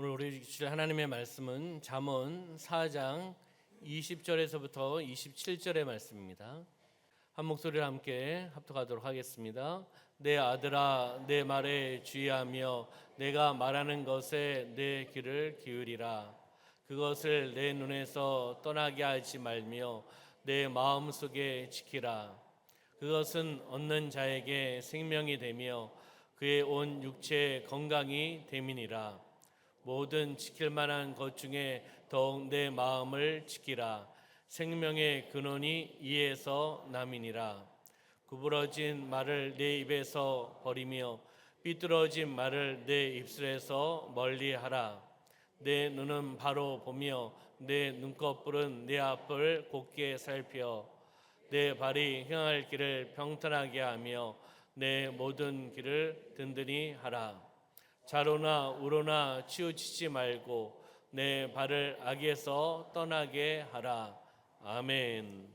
오늘 우리 주실 하나님의 말씀은 잠언 4장 20절에서부터 27절의 말씀입니다. 한 목소리로 함께 합독하도록 하겠습니다. 내 아들아, 내 말에 주의하며 내가 말하는 것에 내 귀를 기울이라. 그것을 내 눈에서 떠나게 하지 말며 내 마음속에 지키라. 그것은 얻는 자에게 생명이 되며 그의 온 육체의 건강이 됨이니라. 모든 지킬 만한 것 중에 더욱 내 마음을 지키라. 생명의 근원이 이에서 남이니라. 구부러진 말을 내 입에서 버리며 삐뚤어진 말을 내 입술에서 멀리하라. 내 눈은 바로 보며 내 눈꺼풀은 내 앞을 곧게 살펴 내 발이 행할 길을 평탄하게 하며 내 모든 길을 든든히 하라. 좌로나 우로나 치우치지 말고 내 발을 악에서 떠나게 하라. 아멘.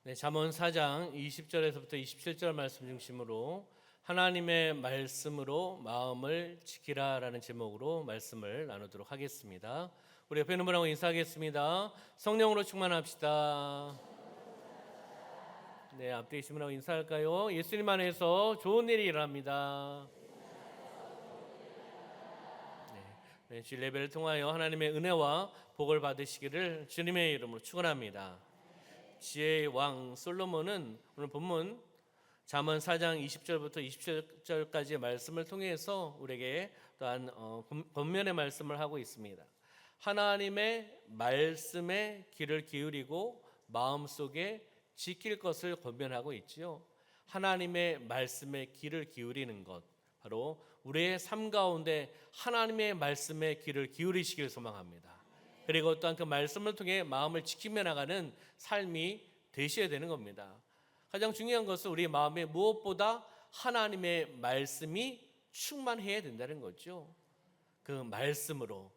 네, 잠언 4장 20절에서부터 27절 말씀 중심으로 하나님의 말씀으로 마음을 지키라라는 제목으로 말씀을 나누도록 하겠습니다. 우리 옆에 있는 분하고 인사하겠습니다. 성령으로 충만합시다. 네, 앞뒤 계신 분하고 인사할까요? 예수님 안에서 좋은 일이 일어납니다. 네, 주일 예배를 통하여 하나님의 은혜와 복을 받으시기를 주님의 이름으로 축원합니다. 지혜의 왕 솔로몬은 오늘 본문 잠언 4장 20절부터 27절까지의 말씀을 통해서 우리에게 또한 권면의 말씀을 하고 있습니다. 하나님의 말씀에 귀를 기울이고 마음속에 지킬 것을 권면하고 있지요. 하나님의 말씀에 귀를 기울이는 것, 바로 우리의 삶 가운데 하나님의 말씀에 귀를 기울이시길 소망합니다. 그리고 또한 그 말씀을 통해 마음을 지키며 나가는 삶이 되셔야 되는 겁니다. 가장 중요한 것은 우리 마음에 무엇보다 하나님의 말씀이 충만해야 된다는 거죠. 그 말씀으로,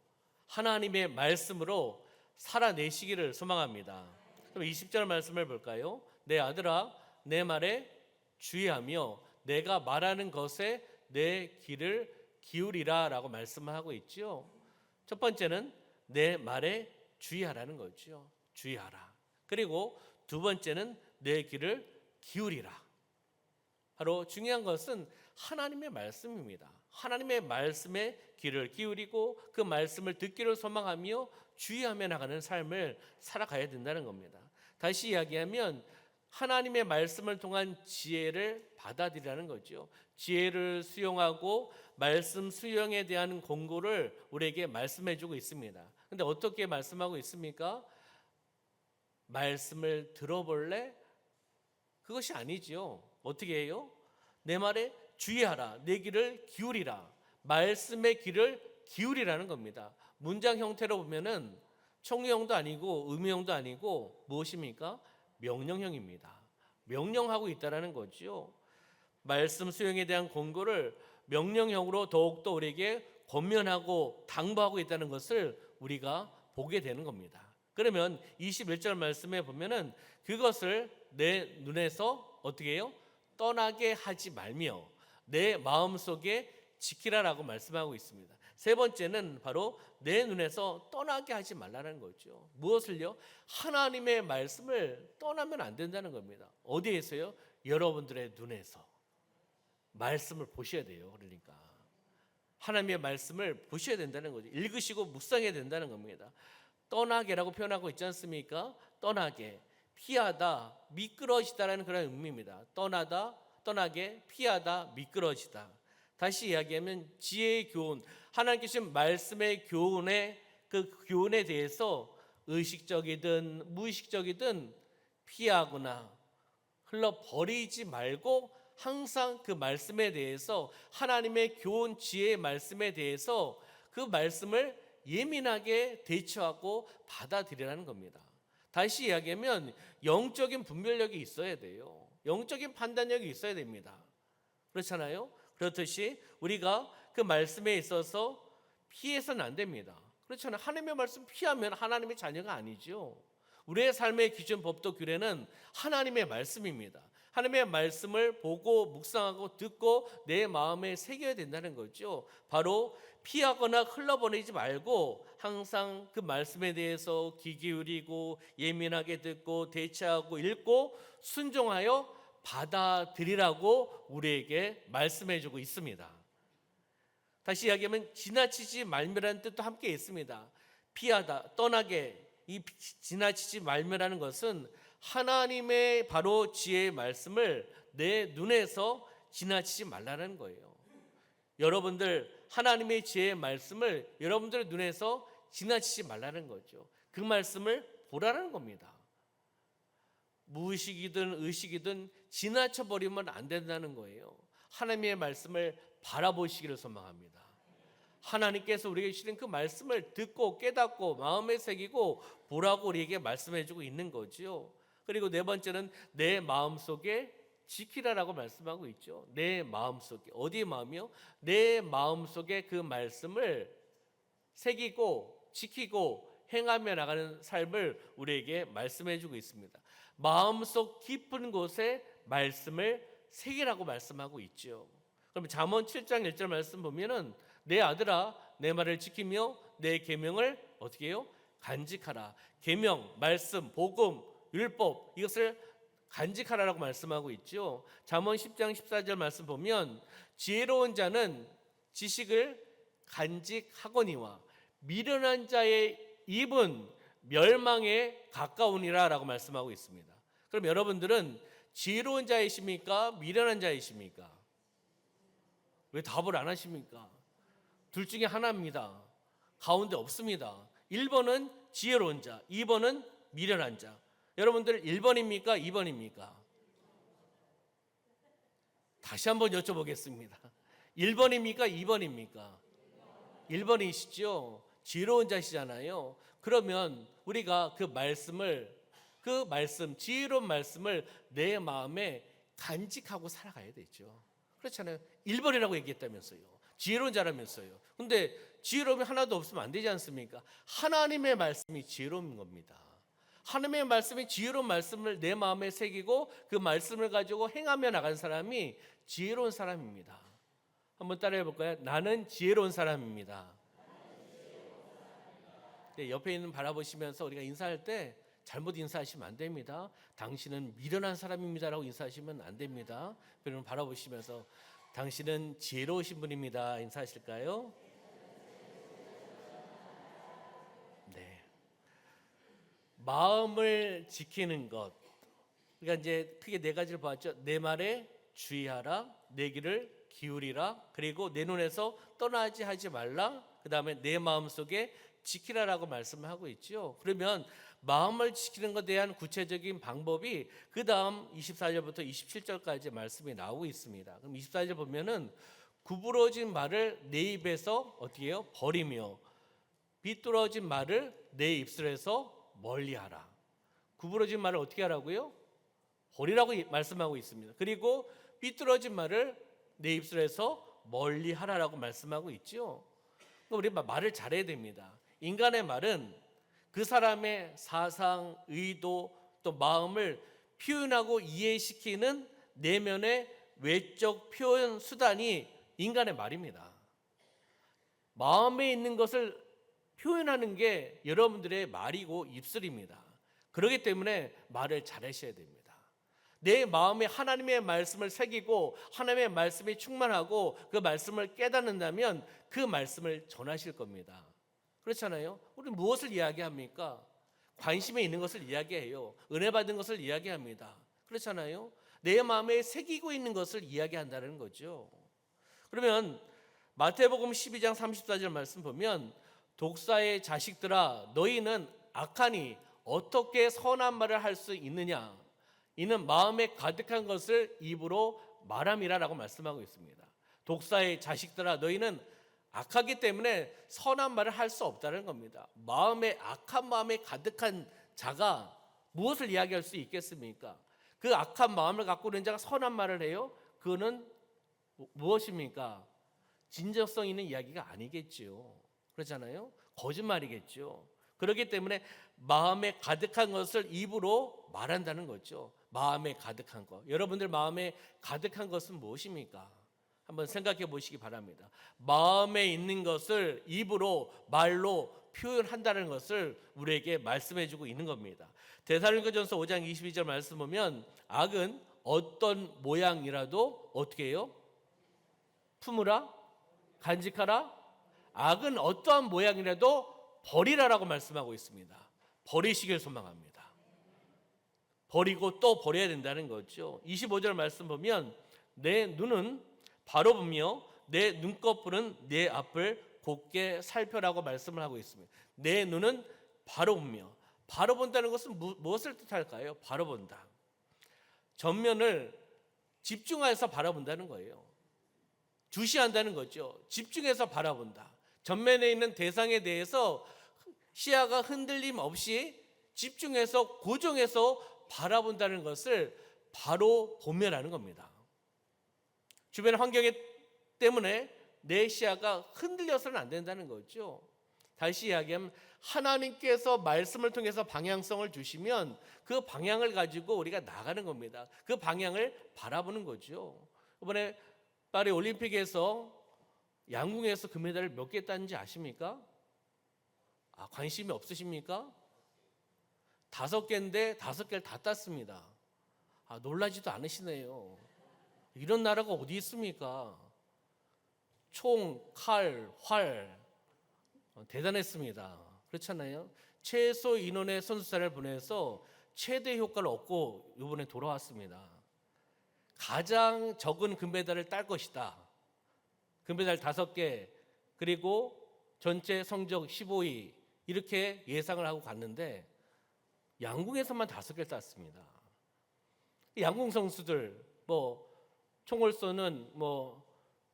하나님의 말씀으로 살아내시기를 소망합니다. 그럼 20절 말씀을 볼까요? 내 아들아, 내 말에 주의하며 내가 말하는 것에 내 귀를 기울이라 라고 말씀을 하고 있죠. 첫 번째는 내 말에 주의하라는 거죠. 주의하라. 그리고 두 번째는 내 귀를 기울이라. 바로 중요한 것은 하나님의 말씀입니다. 하나님의 말씀에 귀를 기울이고 그 말씀을 듣기를 소망하며 주의하며 나가는 삶을 살아가야 된다는 겁니다. 다시 이야기하면 하나님의 말씀을 통한 지혜를 받아들이라는 거죠. 지혜를 수용하고 말씀 수용에 대한 공고를 우리에게 말씀해 주고 있습니다. 그런데 어떻게 말씀하고 있습니까? 말씀을 들어볼래? 그것이 아니지요. 어떻게 해요? 내 말에 주의하라. 내 귀를 기울이라. 말씀의 귀를 기울이라는 겁니다. 문장 형태로 보면은 총유형도 아니고 의무형도 아니고 무엇입니까? 명령형입니다. 명령하고 있다는 거죠. 말씀 수용에 대한 권고를 명령형으로 더욱더 우리에게 권면하고 당부하고 있다는 것을 우리가 보게 되는 겁니다. 그러면 21절 말씀에 보면은 그것을 내 눈에서 어떻게 해요? 떠나게 하지 말며 내 마음속에 지키라라고 말씀하고 있습니다. 세 번째는 바로 내 눈에서 떠나게 하지 말라는 거죠. 무엇을요? 하나님의 말씀을 떠나면 안 된다는 겁니다. 어디에서요? 여러분들의 눈에서 말씀을 보셔야 돼요. 그러니까 하나님의 말씀을 보셔야 된다는 거죠. 읽으시고 묵상해야 된다는 겁니다. 떠나게라고 표현하고 있지 않습니까? 떠나게, 피하다, 미끄러지다라는 그런 의미입니다. 떠나다, 떠나게, 피하다, 미끄러지다. 다시 이야기하면 지혜의 교훈, 하나님께 주신 말씀의 교훈에 그 교훈에 대해서 의식적이든 무의식적이든 피하거나 흘러버리지 말고 항상 그 말씀에 대해서 하나님의 교훈 지혜의 말씀에 대해서 그 말씀을 예민하게 대처하고 받아들이라는 겁니다. 다시 이야기하면 영적인 분별력이 있어야 돼요. 영적인 판단력이 있어야 됩니다. 그렇잖아요? 그렇듯이 우리가 그 말씀에 있어서 피해서는 안 됩니다. 그렇잖아요. 하나님의 말씀 피하면 하나님의 자녀가 아니죠. 우리의 삶의 기준, 법도, 규례는 하나님의 말씀입니다. 하나님의 말씀을 보고 묵상하고 듣고 내 마음에 새겨야 된다는 거죠. 바로 피하거나 흘러보내지 말고 항상 그 말씀에 대해서 귀 기울이고 예민하게 듣고 대처하고 읽고 순종하여 받아들이라고 우리에게 말씀해 주고 있습니다. 다시 이야기하면 지나치지 말며라는 뜻도 함께 있습니다. 피하다, 떠나게, 이 지나치지 말며라는 것은 하나님의 바로 지혜의 말씀을 내 눈에서 지나치지 말라는 거예요. 여러분들 하나님의 지혜의 말씀을 여러분들의 눈에서 지나치지 말라는 거죠. 그 말씀을 보라는 겁니다. 무의식이든 의식이든 지나쳐 버리면 안 된다는 거예요. 하나님의 말씀을 바라보시기를 소망합니다. 하나님께서 우리에게 주신 그 말씀을 듣고 깨닫고 마음에 새기고 보라고 우리에게 말씀해 주고 있는 거지요. 그리고 네 번째는 내 마음속에 지키라라고 말씀하고 있죠. 내 마음속에, 어디의 마음이요? 내 마음속에 그 말씀을 새기고 지키고 행하며 나가는 삶을 우리에게 말씀해 주고 있습니다. 마음속 깊은 곳에 말씀을 새기라고 말씀하고 있죠. 그럼 잠언 7장 1절 말씀 보면은 내 아들아 내 말을 지키며 내 계명을 어떻게 해요? 간직하라. 계명, 말씀, 복음, 율법 이것을 간직하라라고 말씀하고 있죠. 잠언 10장 14절 말씀 보면 지혜로운 자는 지식을 간직하거니와 미련한 자의 입은 멸망에 가까우니라라고 말씀하고 있습니다. 그럼 여러분들은 지혜로운 자이십니까? 미련한 자이십니까? 왜 답을 안 하십니까? 둘 중에 하나입니다. 가운데 없습니다. 1번은 지혜로운 자, 2번은 미련한 자. 여러분들 1번입니까? 2번입니까? 다시 한번 여쭤보겠습니다. 1번입니까? 2번입니까? 1번이시죠? 지혜로운 자시잖아요. 그러면 우리가 그 말씀, 지혜로운 말씀을 내 마음에 간직하고 살아가야 되죠. 그렇잖아요. 1번이라고 얘기했다면서요. 지혜로운 자라면서요. 근데 지혜로움이 하나도 없으면 안 되지 않습니까? 하나님의 말씀이 지혜로운 겁니다. 하나님의 말씀이 지혜로운 말씀을 내 마음에 새기고 그 말씀을 가지고 행하며 나간 사람이 지혜로운 사람입니다. 한번 따라해 볼까요? 나는 지혜로운 사람입니다. 네, 옆에 있는 바라보시면서 우리가 인사할 때 잘못 인사하시면 안 됩니다. 당신은 미련한 사람입니다라고 인사하시면 안 됩니다. 여러분 바라보시면서 당신은 지혜로우신 분입니다. 인사하실까요? 네. 마음을 지키는 것. 그러니까 이제 크게 네 가지를 봤죠. 내 말에 주의하라, 내 귀를 기울이라, 그리고 내 눈에서 떠나지 하지 말라. 그다음에 내 마음 속에 지키라라고 말씀을 하고 있죠. 그러면 마음을 지키는 것에 대한 구체적인 방법이 그 다음 24절부터 27절까지 말씀이 나오고 있습니다. 그럼 24절 보면은 구부러진 말을 내 입에서 어떻게 해요? 버리며 비뚤어진 말을 내 입술에서 멀리하라. 구부러진 말을 어떻게 하라고요? 버리라고 말씀하고 있습니다. 그리고 삐뚤어진 말을 내 입술에서 멀리하라라고 말씀하고 있죠. 우리 말을 잘해야 됩니다. 인간의 말은 그 사람의 사상, 의도, 또 마음을 표현하고 이해시키는 내면의 외적 표현 수단이 인간의 말입니다. 마음에 있는 것을 표현하는 게 여러분들의 말이고 입술입니다. 그렇기 때문에 말을 잘하셔야 됩니다. 내 마음에 하나님의 말씀을 새기고 하나님의 말씀이 충만하고 그 말씀을 깨닫는다면 그 말씀을 전하실 겁니다. 그렇잖아요. 우리 무엇을 이야기합니까? 관심에 있는 것을 이야기해요. 은혜 받은 것을 이야기합니다. 그렇잖아요. 내 마음에 새기고 있는 것을 이야기한다는 거죠. 그러면 마태복음 12장 34절 말씀 보면 독사의 자식들아 너희는 악하니 어떻게 선한 말을 할 수 있느냐? 이는 마음에 가득한 것을 입으로 말함이라라고 말씀하고 있습니다. 독사의 자식들아 너희는 악하기 때문에 선한 말을 할 수 없다는 겁니다. 마음에 악한 마음에 가득한 자가 무엇을 이야기할 수 있겠습니까? 그 악한 마음을 갖고 있는 자가 선한 말을 해요? 그거는 무엇입니까? 진정성 있는 이야기가 아니겠죠. 그렇잖아요. 거짓말이겠죠. 그렇기 때문에 마음에 가득한 것을 입으로 말한다는 거죠. 마음에 가득한 것. 여러분들 마음에 가득한 것은 무엇입니까? 한번 생각해 보시기 바랍니다. 마음에 있는 것을 입으로 말로 표현한다는 것을 우리에게 말씀해 주고 있는 겁니다. 데살로니가전서 5장 22절 말씀 보면 악은 어떤 모양이라도 어떻게 해요? 품으라, 간직하라. 악은 어떠한 모양이라도 버리라라고 말씀하고 있습니다. 버리시길 소망합니다. 버리고 또 버려야 된다는 거죠. 25절 말씀 보면 내 눈은 바로 보며 내 눈꺼풀은 내 앞을 곧게 살펴라고 말씀을 하고 있습니다. 내 눈은 바로 보며, 바로 본다는 것은 무엇을 뜻할까요? 바로 본다. 전면을 집중해서 바라본다는 거예요. 주시한다는 거죠. 집중해서 바라본다. 전면에 있는 대상에 대해서 시야가 흔들림 없이 집중해서 고정해서 바라본다는 것을 바로 보면하는 겁니다. 주변 환경 때문에 내 시야가 흔들려서는 안 된다는 거죠. 다시 이야기하면 하나님께서 말씀을 통해서 방향성을 주시면 그 방향을 가지고 우리가 나가는 겁니다. 그 방향을 바라보는 거죠. 이번에 파리 올림픽에서 양궁에서 금메달을 몇 개 땄는지 아십니까? 관심이 없으십니까? 5개인데 5개를 다 땄습니다. 놀라지도 않으시네요. 이런 나라가 어디 있습니까? 총, 칼, 활 대단했습니다. 그렇잖아요. 최소 인원의 선수단을 보내서 최대 효과를 얻고 이번에 돌아왔습니다. 가장 적은 금메달을 딸 것이다. 금메달 5개 그리고 전체 성적 15위 이렇게 예상을 하고 갔는데 양궁에서만 5개를 땄습니다. 양궁 선수들 총을 쏘는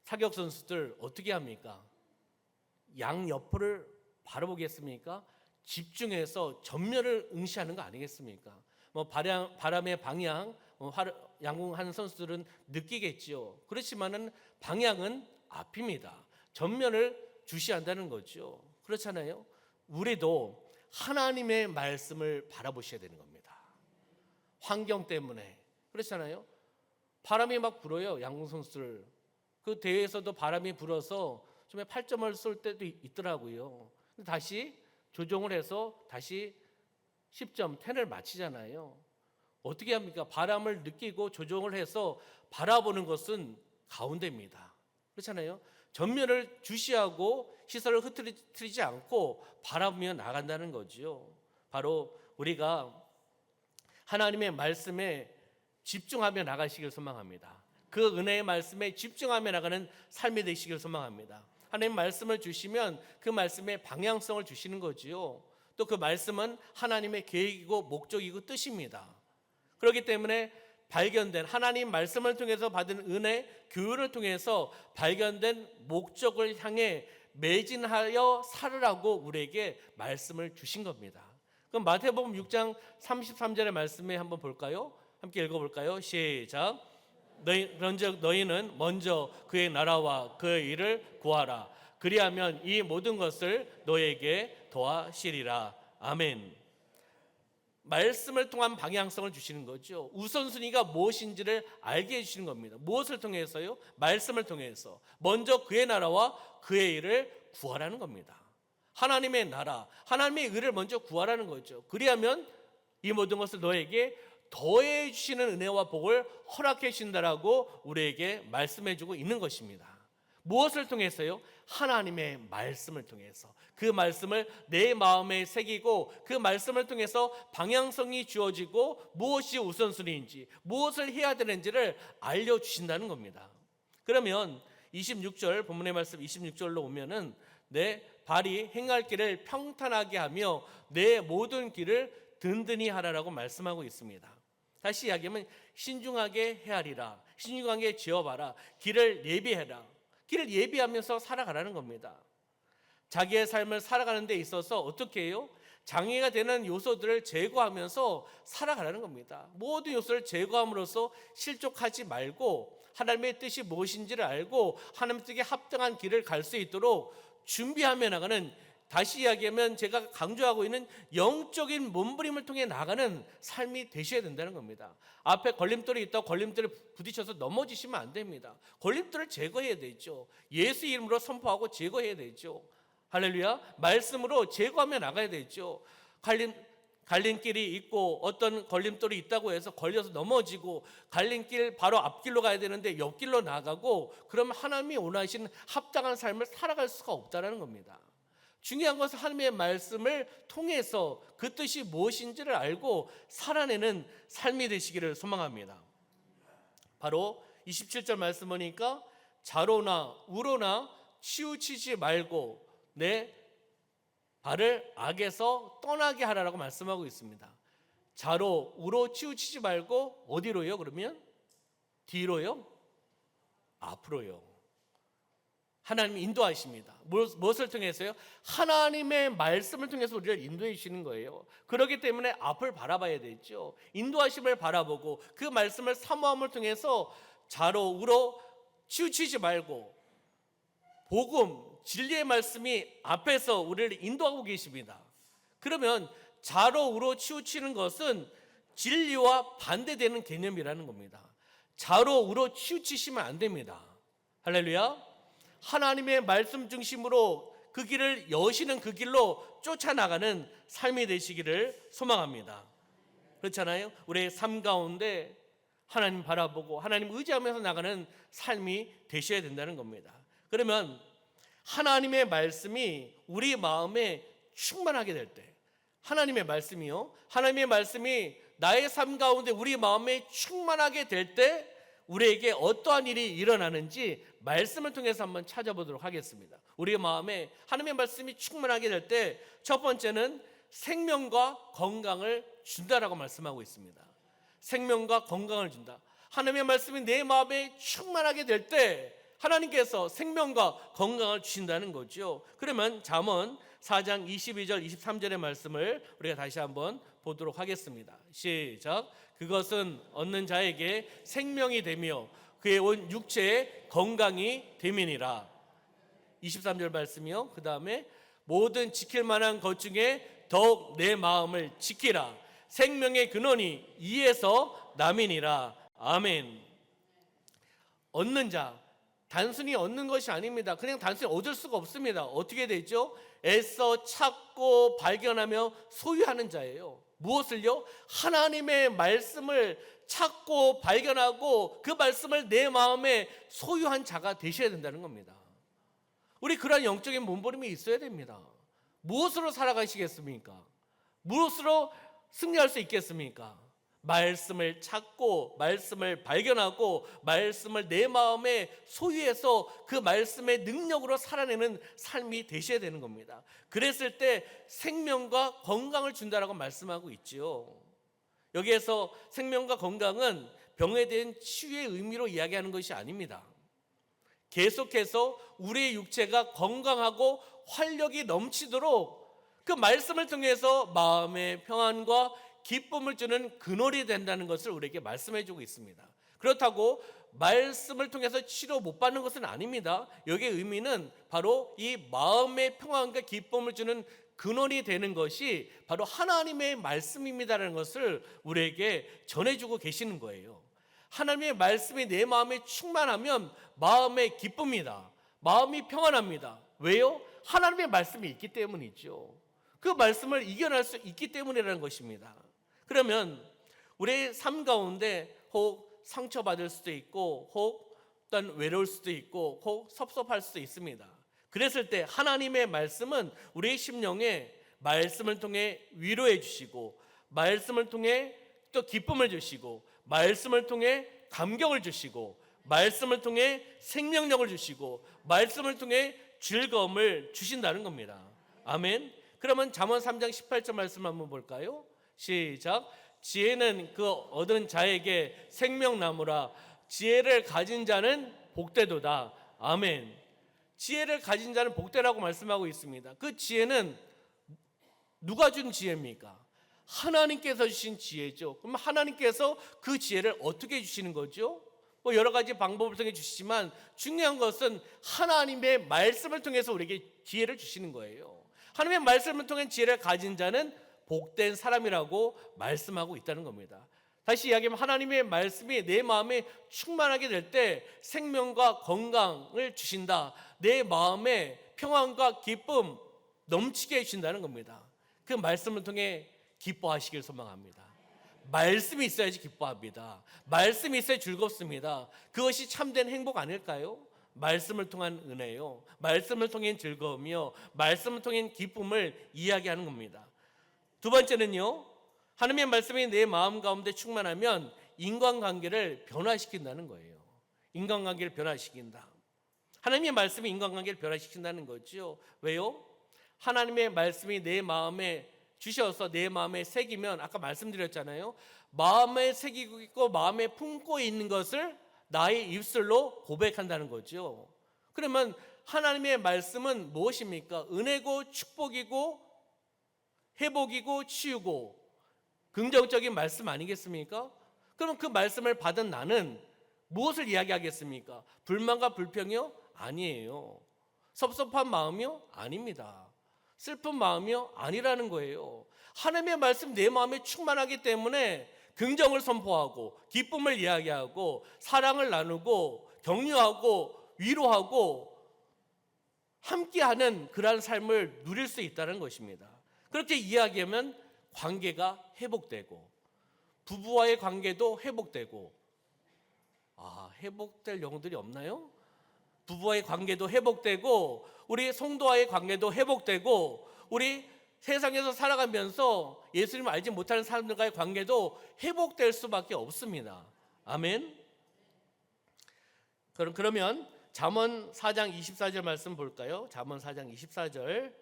사격 선수들 어떻게 합니까? 양 옆을 바라보겠습니까? 집중해서 전면을 응시하는 거 아니겠습니까? 바람의 방향 양궁하는 선수들은 느끼겠지요. 그렇지만은 방향은 앞입니다. 전면을 주시한다는 거죠. 그렇잖아요. 우리도 하나님의 말씀을 바라보셔야 되는 겁니다. 환경 때문에 그렇잖아요. 바람이 막 불어요. 양궁 선수들 그 대회에서도 바람이 불어서 좀 8점을 쏠 때도 있더라고요. 다시 조정을 해서 다시 10점 10을 맞히잖아요. 어떻게 합니까? 바람을 느끼고 조정을 해서 바라보는 것은 가운데입니다. 그렇잖아요. 전면을 주시하고 시선을 흐트리지 않고 바라보며 나간다는 거죠. 바로 우리가 하나님의 말씀에 집중하며 나가시길 소망합니다. 그 은혜의 말씀에 집중하며 나가는 삶이 되시길 소망합니다. 하나님 말씀을 주시면 그 말씀의 방향성을 주시는 거지요. 또 그 말씀은 하나님의 계획이고 목적이고 뜻입니다. 그렇기 때문에 발견된 하나님 말씀을 통해서 받은 은혜, 교훈을 통해서 발견된 목적을 향해 매진하여 살으라고 우리에게 말씀을 주신 겁니다. 그럼 마태복음 6장 33절의 말씀에 한번 볼까요? 함께 읽어볼까요? 시작. 그런즉 너희는 먼저 그의 나라와 그의 일을 구하라. 그리하면 이 모든 것을 너희에게 더하시리라. 아멘. 말씀을 통한 방향성을 주시는 거죠. 우선순위가 무엇인지를 알게 해주시는 겁니다. 무엇을 통해서요? 말씀을 통해서 먼저 그의 나라와 그의 일을 구하라는 겁니다. 하나님의 나라, 하나님의 의를 먼저 구하라는 거죠. 그리하면 이 모든 것을 너에게 더해 주시는 은혜와 복을 허락해 주신다라고 우리에게 말씀해 주고 있는 것입니다. 무엇을 통해서요? 하나님의 말씀을 통해서 그 말씀을 내 마음에 새기고 그 말씀을 통해서 방향성이 주어지고 무엇이 우선순위인지 무엇을 해야 되는지를 알려주신다는 겁니다. 그러면 26절 본문의 말씀 26절로 오면은 내 발이 행할 길을 평탄하게 하며 내 모든 길을 든든히 하라라고 말씀하고 있습니다. 다시 이야기하면 신중하게 헤아리라, 신중하게 지어봐라, 길을 예비해라. 길을 예비하면서 살아가라는 겁니다. 자기의 삶을 살아가는 데 있어서 어떻게 해요? 장애가 되는 요소들을 제거하면서 살아가라는 겁니다. 모든 요소를 제거함으로써 실족하지 말고 하나님의 뜻이 무엇인지를 알고 하나님 뜻에 합당한 길을 갈 수 있도록 준비하며 나가는 다시 이야기하면 제가 강조하고 있는 영적인 몸부림을 통해 나가는 삶이 되셔야 된다는 겁니다. 앞에 걸림돌이 있다고 걸림돌에 부딪혀서 넘어지시면 안 됩니다. 걸림돌을 제거해야 되죠. 예수 이름으로 선포하고 제거해야 되죠. 할렐루야. 말씀으로 제거하며 나가야 되죠. 갈림길이 있고 어떤 걸림돌이 있다고 해서 걸려서 넘어지고 갈림길 바로 앞길로 가야 되는데 옆길로 나가고 그러면 하나님이 원하시는 합당한 삶을 살아갈 수가 없다는 겁니다. 중요한 것은 하나님의 말씀을 통해서 그 뜻이 무엇인지를 알고 살아내는 삶이 되시기를 소망합니다. 바로 27절 말씀 보니까 자로나 우로나 치우치지 말고 내 발을 악에서 떠나게 하라라고 말씀하고 있습니다. 자로 우로 치우치지 말고 어디로요? 그러면 뒤로요? 앞으로요. 하나님 인도하십니다. 무엇을 통해서요? 하나님의 말씀을 통해서 우리를 인도해 주시는 거예요. 그렇기 때문에 앞을 바라봐야 되죠. 인도하심을 바라보고 그 말씀을 사모함을 통해서 자로 우로 치우치지 말고 복음, 진리의 말씀이 앞에서 우리를 인도하고 계십니다. 그러면 자로 우로 치우치는 것은 진리와 반대되는 개념이라는 겁니다. 자로 우로 치우치시면 안 됩니다. 할렐루야. 하나님의 말씀 중심으로 그 길을 여시는 그 길로 쫓아나가는 삶이 되시기를 소망합니다. 그렇잖아요. 우리의 삶 가운데 하나님 바라보고 하나님 의지하면서 나가는 삶이 되셔야 된다는 겁니다. 그러면 하나님의 말씀이 우리 마음에 충만하게 될 때, 하나님의 말씀이요, 하나님의 말씀이 나의 삶 가운데 우리 마음에 충만하게 될 때 우리에게 어떠한 일이 일어나는지 말씀을 통해서 한번 찾아보도록 하겠습니다. 우리의 마음에 하나님의 말씀이 충만하게 될 때 첫 번째는 생명과 건강을 준다라고 말씀하고 있습니다. 생명과 건강을 준다. 하나님의 말씀이 내 마음에 충만하게 될 때 하나님께서 생명과 건강을 주신다는 거죠. 그러면 잠언 4장 22절 23절의 말씀을 우리가 다시 한번 보도록 하겠습니다. 시작. 그것은 얻는 자에게 생명이 되며 그의 온 육체에 건강이 됨이니라. 23절 말씀이요. 그 다음에 모든 지킬 만한 것 중에 더욱 내 마음을 지키라. 생명의 근원이 이에서 남이니라. 아멘. 얻는 자, 단순히 얻는 것이 아닙니다. 그냥 단순히 얻을 수가 없습니다. 어떻게 되죠? 애써 찾고 발견하며 소유하는 자예요. 무엇을요? 하나님의 말씀을 찾고 발견하고 그 말씀을 내 마음에 소유한 자가 되셔야 된다는 겁니다. 우리 그러한 영적인 몸부림이 있어야 됩니다. 무엇으로 살아가시겠습니까? 무엇으로 승리할 수 있겠습니까? 말씀을 찾고 말씀을 발견하고 말씀을 내 마음에 소유해서 그 말씀의 능력으로 살아내는 삶이 되셔야 되는 겁니다. 그랬을 때 생명과 건강을 준다라고 말씀하고 있죠. 여기에서 생명과 건강은 병에 대한 치유의 의미로 이야기하는 것이 아닙니다. 계속해서 우리의 육체가 건강하고 활력이 넘치도록 그 말씀을 통해서 마음의 평안과 기쁨을 주는 근원이 된다는 것을 우리에게 말씀해 주고 있습니다. 그렇다고 말씀을 통해서 치료 못 받는 것은 아닙니다. 여기의 의미는 바로 이 마음의 평안과 기쁨을 주는 근원이 되는 것이 바로 하나님의 말씀입니다라는 것을 우리에게 전해주고 계시는 거예요. 하나님의 말씀이 내 마음에 충만하면 마음의 기쁨이다. 마음이 평안합니다. 왜요? 하나님의 말씀이 있기 때문이죠. 그 말씀을 이겨낼 수 있기 때문이라는 것입니다. 그러면 우리의 삶 가운데 혹 상처받을 수도 있고 혹 또한 외로울 수도 있고 혹 섭섭할 수도 있습니다. 그랬을 때 하나님의 말씀은 우리의 심령에 말씀을 통해 위로해 주시고 말씀을 통해 또 기쁨을 주시고 말씀을 통해 감격을 주시고 말씀을 통해 생명력을 주시고 말씀을 통해 즐거움을 주신다는 겁니다. 아멘. 그러면 잠언 3장 18절 말씀 한번 볼까요? 시작. 지혜는 그 얻은 자에게 생명나무라. 지혜를 가진 자는 복되도다. 아멘. 지혜를 가진 자는 복되라고 말씀하고 있습니다. 그 지혜는 누가 준 지혜입니까? 하나님께서 주신 지혜죠. 그럼 하나님께서 그 지혜를 어떻게 주시는 거죠? 뭐 여러 가지 방법을 통해 주시지만 중요한 것은 하나님의 말씀을 통해서 우리에게 지혜를 주시는 거예요. 하나님의 말씀을 통해 지혜를 가진 자는 복된 사람이라고 말씀하고 있다는 겁니다. 다시 이야기하면 하나님의 말씀이 내 마음에 충만하게 될 때 생명과 건강을 주신다. 내 마음에 평안과 기쁨 넘치게 해주신다는 겁니다. 그 말씀을 통해 기뻐하시길 소망합니다. 말씀이 있어야지 기뻐합니다. 말씀이 있어야 즐겁습니다. 그것이 참된 행복 아닐까요? 말씀을 통한 은혜요, 말씀을 통한 즐거움이요, 말씀을 통한 기쁨을 이야기하는 겁니다. 두 번째는요, 하나님의 말씀이 내 마음 가운데 충만하면 인간관계를 변화시킨다는 거예요. 인간관계를 변화시킨다. 하나님의 말씀이 인간관계를 변화시킨다는 거죠. 왜요? 하나님의 말씀이 내 마음에 주셔서 내 마음에 새기면, 아까 말씀드렸잖아요, 마음에 새기고 있고 마음에 품고 있는 것을 나의 입술로 고백한다는 거죠. 그러면 하나님의 말씀은 무엇입니까? 은혜고 축복이고 회복이고 치유고 긍정적인 말씀 아니겠습니까? 그럼 그 말씀을 받은 나는 무엇을 이야기하겠습니까? 불만과 불평이요? 아니에요. 섭섭한 마음이요? 아닙니다. 슬픈 마음이요? 아니라는 거예요. 하나님의 말씀 내 마음에 충만하기 때문에 긍정을 선포하고 기쁨을 이야기하고 사랑을 나누고 격려하고 위로하고 함께하는 그러한 삶을 누릴 수 있다는 것입니다. 그렇게 이야기하면 관계가 회복되고 부부와의 관계도 회복되고, 회복될 영혼들이 없나요? 부부와의 관계도 회복되고 우리 성도와의 관계도 회복되고 우리 세상에서 살아가면서 예수님을 알지 못하는 사람들과의 관계도 회복될 수밖에 없습니다. 아멘. 그러면 잠언 4장 24절 말씀 볼까요? 잠언 4장 24절.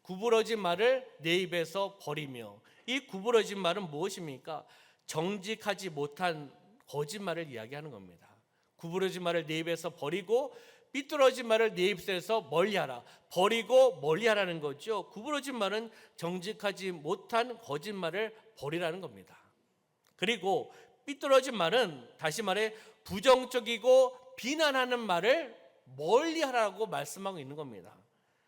구부러진 말을 내 입에서 버리며. 이 구부러진 말은 무엇입니까? 정직하지 못한 거짓말을 이야기하는 겁니다. 구부러진 말을 내 입에서 버리고 삐뚤어진 말을 내 입에서 멀리하라. 버리고 멀리하라는 거죠. 구부러진 말은 정직하지 못한 거짓말을 버리라는 겁니다. 그리고 삐뚤어진 말은 다시 말해 부정적이고 비난하는 말을 멀리하라고 말씀하고 있는 겁니다.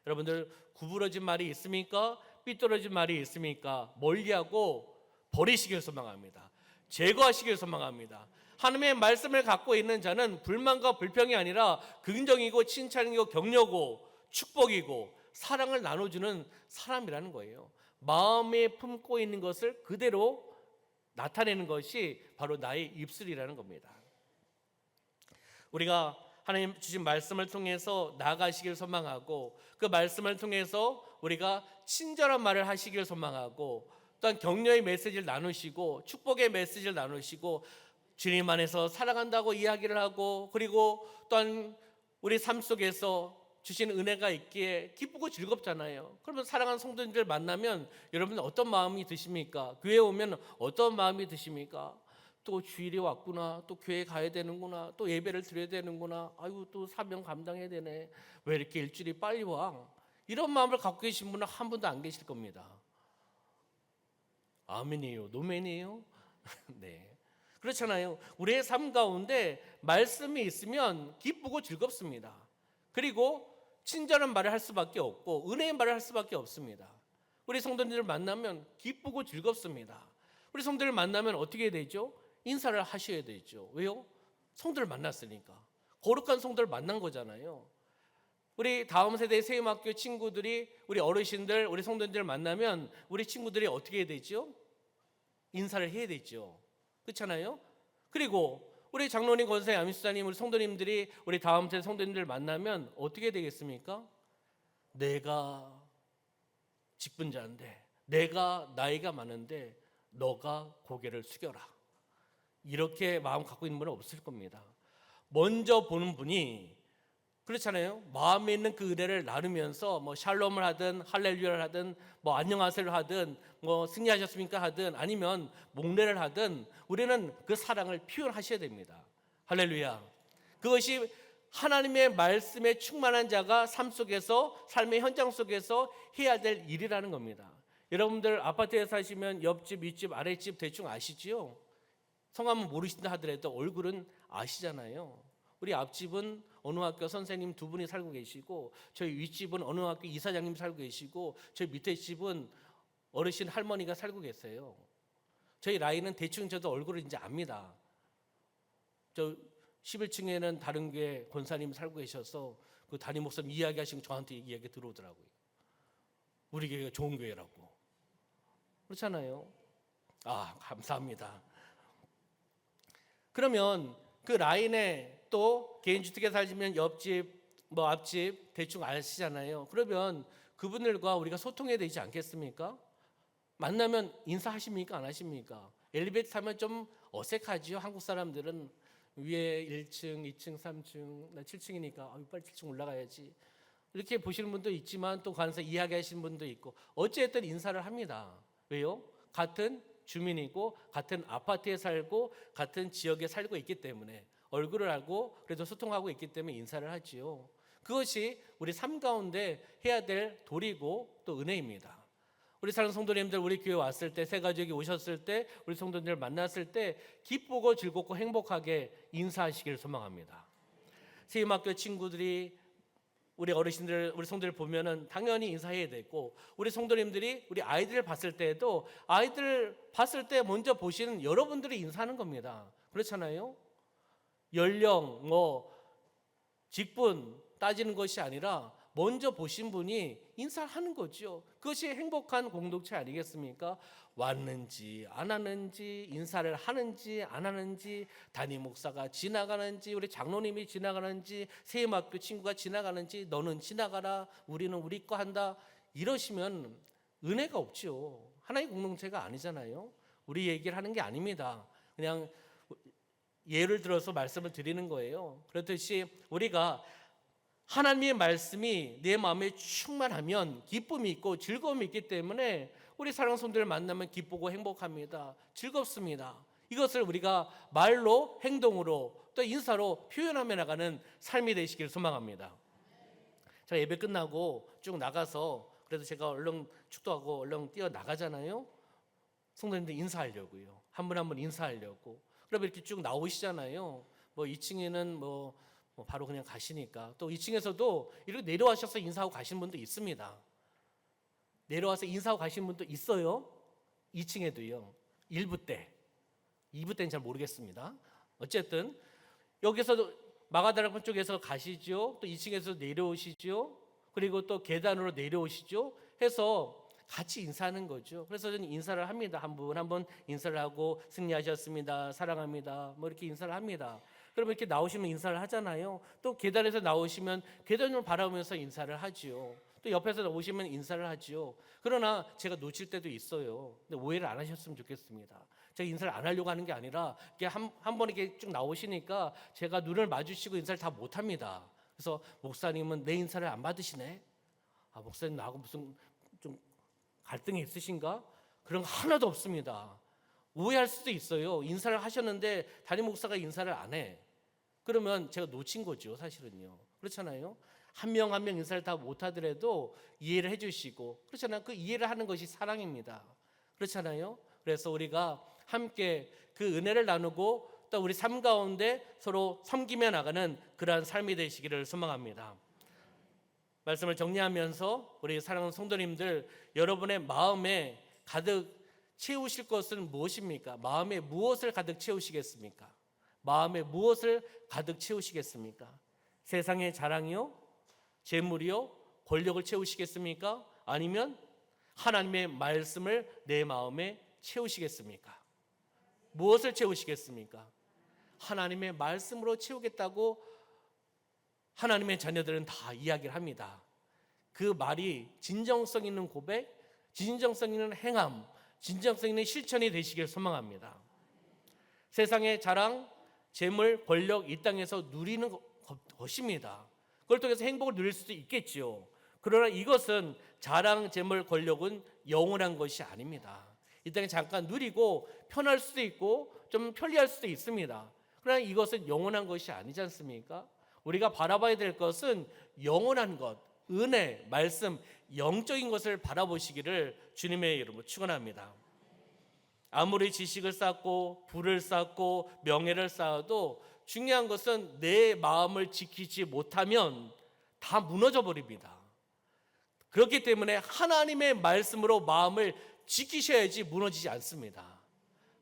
여러분들 구부러진 말이 있습니까? 삐뚤어진 말이 있습니까? 멀리하고 버리시길 소망합니다. 제거하시길 소망합니다. 하나님의 말씀을 갖고 있는 자는 불만과 불평이 아니라 긍정이고 칭찬이고 격려고 축복이고 사랑을 나눠주는 사람이라는 거예요. 마음에 품고 있는 것을 그대로 나타내는 것이 바로 나의 입술이라는 겁니다. 우리가 하나님 주신 말씀을 통해서 나아가시길 소망하고 그 말씀을 통해서 우리가 친절한 말을 하시길 소망하고 또한 격려의 메시지를 나누시고 축복의 메시지를 나누시고 주님 안에서 살아간다고 이야기를 하고 그리고 또한 우리 삶 속에서 주신 은혜가 있기에 기쁘고 즐겁잖아요. 그러면 사랑하는 성도님들 만나면 여러분 어떤 마음이 드십니까? 교회 오면 어떤 마음이 드십니까? 또 주일이 왔구나, 또 교회 가야 되는구나, 또 예배를 드려야 되는구나, 아이고 또 사명 감당해야 되네, 왜 이렇게 일주일이 빨리 와? 이런 마음을 갖고 계신 분은 한 분도 안 계실 겁니다. 아멘이에요? 노멘이에요? 네. 그렇잖아요. 우리의 삶 가운데 말씀이 있으면 기쁘고 즐겁습니다. 그리고 친절한 말을 할 수밖에 없고 은혜의 말을 할 수밖에 없습니다. 우리 성도님들을 만나면 기쁘고 즐겁습니다. 우리 성도를 만나면 어떻게 되죠? 인사를 하셔야 되죠. 왜요? 성도를 만났으니까. 거룩한 성도를 만난 거잖아요. 우리 다음 세대의 세임학교 친구들이 우리 어르신들, 우리 성도님들을 만나면 우리 친구들이 어떻게 해야 되죠? 인사를 해야 되죠. 그렇잖아요. 그리고 우리 장로님, 권사님, 안미수사님, 우리 성도님들이 우리 다음 세대 성도님들 만나면 어떻게 되겠습니까? 내가 직분자인데, 내가 나이가 많은데 너가 고개를 숙여라. 이렇게 마음 갖고 있는 분은 없을 겁니다. 먼저 보는 분이 그렇잖아요. 마음에 있는 그 은혜를 나누면서 뭐 샬롬을 하든 할렐루야를 하든 뭐 안녕하세요를 하든 뭐 승리하셨습니까 하든 아니면 목례를 하든 우리는 그 사랑을 표현하셔야 됩니다. 할렐루야. 그것이 하나님의 말씀에 충만한 자가 삶 속에서 삶의 현장 속에서 해야 될 일이라는 겁니다. 여러분들 아파트에 사시면 옆집, 윗집, 아랫집 대충 아시지요? 성함은 모르신다 하더라도 얼굴은 아시잖아요. 우리 앞집은 어느 학교 선생님 두 분이 살고 계시고, 저희 윗집은 어느 학교 이사장님 살고 계시고, 저희 밑에 집은 어르신 할머니가 살고 계세요. 저희 라인은 대충 저도 얼굴을 이제 압니다. 저 11층에는 다른 교회 권사님 살고 계셔서 그 담임 목사님 이야기하시고 저한테 이야기 들어오더라고요. 우리 교회가 좋은 교회라고. 그렇잖아요. 아, 감사합니다. 그러면 그 라인에 또 개인주택에 살면 옆집, 뭐 앞집 대충 아시잖아요. 그러면 그분들과 우리가 소통해야 되지 않겠습니까? 만나면 인사하십니까? 안 하십니까? 엘리베이터 타면 좀 어색하지요. 한국 사람들은 위에 1층, 2층, 3층, 나 7층이니까 빨리 7층 올라가야지. 이렇게 보시는 분도 있지만 또 가서 이야기하시는 분도 있고, 어쨌든 인사를 합니다. 왜요? 같은 주민이고 같은 아파트에 살고 같은 지역에 살고 있기 때문에, 얼굴을 알고 그래도 소통하고 있기 때문에 인사를 하지요. 그것이 우리 삶 가운데 해야 될 도리고 또 은혜입니다. 우리 사랑하는 성도님들, 우리 교회 왔을 때, 새 가족이 오셨을 때, 우리 성도님들 만났을 때 기쁘고 즐겁고 행복하게 인사하시길 소망합니다. 세임학교 친구들이 우리 어르신들, 우리 성도들 보면은 당연히 인사해야 되고, 우리 성도님들이 우리 아이들을 봤을 때에도 아이들 봤을 때 먼저 보시는 여러분들이 인사하는 겁니다. 그렇잖아요? 연령, 직분 따지는 것이 아니라 먼저 보신 분이 인사하는 거죠. 그것이 행복한 공동체 아니겠습니까? 왔는지 안 왔는지, 인사를 하는지 안 하는지, 담임 목사가 지나가는지, 우리 장로님이 지나가는지, 세임학교 친구가 지나가는지, 너는 지나가라, 우리는 우리 거 한다, 이러시면 은혜가 없죠. 하나의 공동체가 아니잖아요. 우리 얘기를 하는 게 아닙니다. 그냥 예를 들어서 말씀을 드리는 거예요. 그렇듯이 우리가 하나님의 말씀이 내 마음에 충만하면 기쁨이 있고 즐거움이 있기 때문에 우리 사랑하는 성도들 만나면 기쁘고 행복합니다. 즐겁습니다. 이것을 우리가 말로, 행동으로, 또 인사로 표현하며 나가는 삶이 되시길 소망합니다. 제가 예배 끝나고 쭉 나가서, 그래도 제가 얼른 축도하고 얼른 뛰어나가잖아요. 성도님들 인사하려고요. 한 분 한 분 인사하려고. 그러면 이렇게 쭉 나오시잖아요. 2층에는 바로 그냥 가시니까, 또 2층에서도 이렇게 내려와셔서 인사하고 가신 분도 있습니다. 내려와서 인사하고 가신 분도 있어요. 2층에도요. 1부 때. 2부 때는 잘 모르겠습니다. 어쨌든 여기서도 마가다락방 쪽에서 가시죠. 또 2층에서 내려오시죠. 그리고 또 계단으로 내려오시죠. 해서 같이 인사하는 거죠. 그래서 저는 인사를 합니다. 한 분 한 분 인사를 하고, 승리하셨습니다, 사랑합니다, 이렇게 인사를 합니다. 그러면 이렇게 나오시면 인사를 하잖아요. 또 계단에서 나오시면 계단을 바라보면서 인사를 하지요. 또 옆에서 나오시면 인사를 하지요. 그러나 제가 놓칠 때도 있어요. 근데 오해를 안 하셨으면 좋겠습니다. 제가 인사를 안 하려고 하는 게 아니라, 이렇게 한 번 이렇게 쭉 나오시니까 제가 눈을 마주치고 인사를 다 못 합니다. 그래서 목사님은 내 인사를 안 받으시네. 목사님 나하고 무슨 좀 갈등이 있으신가? 그런 거 하나도 없습니다. 오해할 수도 있어요. 인사를 하셨는데 담임 목사가 인사를 안 해. 그러면 제가 놓친 거죠, 사실은요. 그렇잖아요. 한 명 한 명 인사를 다 못하더라도 이해를 해주시고, 그렇잖아요. 그 이해를 하는 것이 사랑입니다. 그렇잖아요. 그래서 우리가 함께 그 은혜를 나누고 또 우리 삶 가운데 서로 섬기며 나가는 그러한 삶이 되시기를 소망합니다. 말씀을 정리하면서 우리 사랑하는 성도님들, 여러분의 마음에 가득 채우실 것은 무엇입니까? 마음에 무엇을 가득 채우시겠습니까? 마음에 무엇을 가득 채우시겠습니까? 세상의 자랑이요? 재물이요? 권력을 채우시겠습니까? 아니면 하나님의 말씀을 내 마음에 채우시겠습니까? 무엇을 채우시겠습니까? 하나님의 말씀으로 채우겠다고 하나님의 자녀들은 다 이야기를 합니다. 그 말이 진정성 있는 고백, 진정성 있는 행함, 진정성 있는 실천이 되시길 소망합니다. 세상의 자랑, 재물, 권력, 이 땅에서 누리는 것입니다. 그걸 통해서 행복을 누릴 수도 있겠지요. 그러나 이것은 자랑, 재물, 권력은 영원한 것이 아닙니다. 이 땅에 잠깐 누리고 편할 수도 있고 좀 편리할 수도 있습니다. 그러나 이것은 영원한 것이 아니지 않습니까? 우리가 바라봐야 될 것은 영원한 것, 은혜, 말씀, 영적인 것을 바라보시기를 주님의 이름으로 축원합니다. 아무리 지식을 쌓고 부를 쌓고 명예를 쌓아도 중요한 것은 내 마음을 지키지 못하면 다 무너져 버립니다. 그렇기 때문에 하나님의 말씀으로 마음을 지키셔야지 무너지지 않습니다.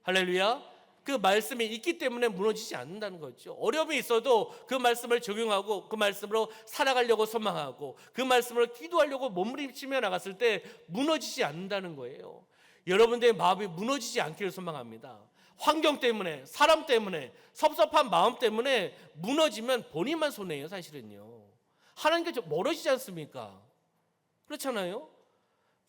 할렐루야. 그 말씀이 있기 때문에 무너지지 않는다는 거죠. 어려움이 있어도 그 말씀을 적용하고 그 말씀으로 살아가려고 소망하고 그 말씀으로 기도하려고 몸부림치며 나갔을 때 무너지지 않는다는 거예요. 여러분들의 마음이 무너지지 않기를 소망합니다. 환경 때문에, 사람 때문에, 섭섭한 마음 때문에 무너지면 본인만 손해예요. 사실은요. 하나님께 좀 멀어지지 않습니까? 그렇잖아요.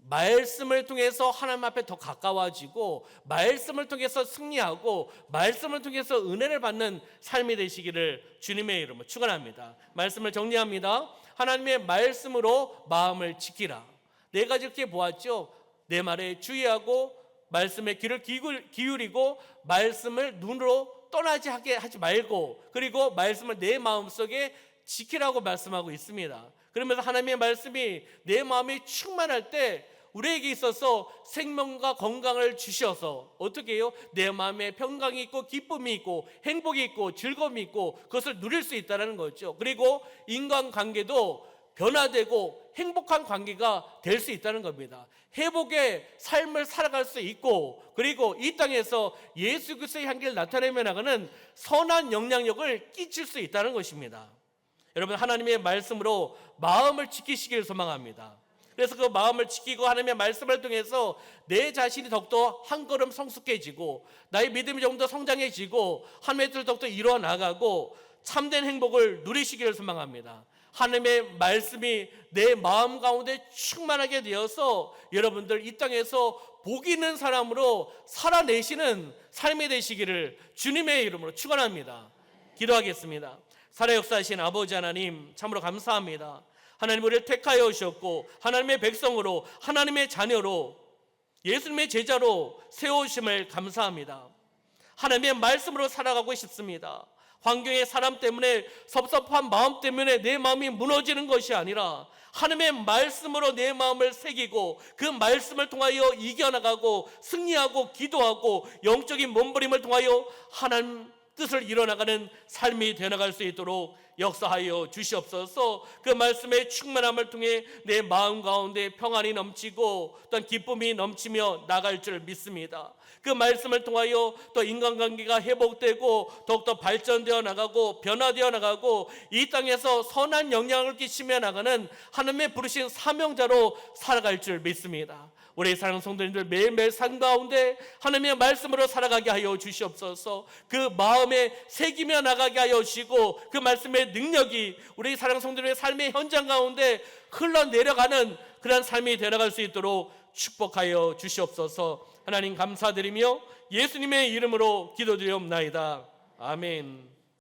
말씀을 통해서 하나님 앞에 더 가까워지고 말씀을 통해서 승리하고 말씀을 통해서 은혜를 받는 삶이 되시기를 주님의 이름으로 축원합니다. 말씀을 정리합니다. 하나님의 말씀으로 마음을 지키라. 네 가지 이렇게 보았죠. 내 말에 주의하고 말씀에 귀를 기울이고 말씀을 눈으로 떠나지 하지 말고 그리고 말씀을 내 마음속에 지키라고 말씀하고 있습니다. 그러면서 하나님의 말씀이 내 마음이 충만할 때 우리에게 있어서 생명과 건강을 주셔서 어떻게 해요? 내 마음에 평강이 있고 기쁨이 있고 행복이 있고 즐거움이 있고 그것을 누릴 수 있다는 거죠. 그리고 인간관계도 변화되고 행복한 관계가 될 수 있다는 겁니다. 회복의 삶을 살아갈 수 있고 그리고 이 땅에서 예수 그리스도의 향기를 나타내며 나가는 선한 영향력을 끼칠 수 있다는 것입니다. 여러분 하나님의 말씀으로 마음을 지키시길 소망합니다. 그래서 그 마음을 지키고 하나님의 말씀을 통해서 내 자신이 더욱더 한 걸음 성숙해지고 나의 믿음이 좀 더 성장해지고 하나님의 뜻을 더욱더 이루어 나가고 참된 행복을 누리시기를 소망합니다. 하나님의 말씀이 내 마음 가운데 충만하게 되어서 여러분들 이 땅에서 복 있는 사람으로 살아내시는 삶이 되시기를 주님의 이름으로 축원합니다. 기도하겠습니다. 살아 역사하신 아버지 하나님 참으로 감사합니다. 하나님 우리를 택하여 오셨고 하나님의 백성으로 하나님의 자녀로 예수님의 제자로 세우심을 감사합니다. 하나님의 말씀으로 살아가고 싶습니다. 환경의 사람 때문에 섭섭한 마음 때문에 내 마음이 무너지는 것이 아니라 하나님의 말씀으로 내 마음을 새기고 그 말씀을 통하여 이겨나가고 승리하고 기도하고 영적인 몸부림을 통하여 하나님 뜻을 이뤄나가는 삶이 되어나갈 수 있도록 역사하여 주시옵소서. 그 말씀의 충만함을 통해 내 마음 가운데 평안이 넘치고 또한 기쁨이 넘치며 나갈 줄 믿습니다. 그 말씀을 통하여 또 인간관계가 회복되고 더욱더 발전되어 나가고 변화되어 나가고 이 땅에서 선한 영향을 끼치며 나가는 하나님의 부르신 사명자로 살아갈 줄 믿습니다. 우리 사랑하는 성도님들 매일매일 삶 가운데 하나님의 말씀으로 살아가게 하여 주시옵소서. 그 마음에 새기며 나가게 하여 주시고 그 말씀의 능력이 우리 사랑하는 성도님의 삶의 현장 가운데 흘러내려가는 그런 삶이 되어나갈 수 있도록 축복하여 주시옵소서. 하나님 감사드리며 예수님의 이름으로 기도드리옵나이다. 아멘.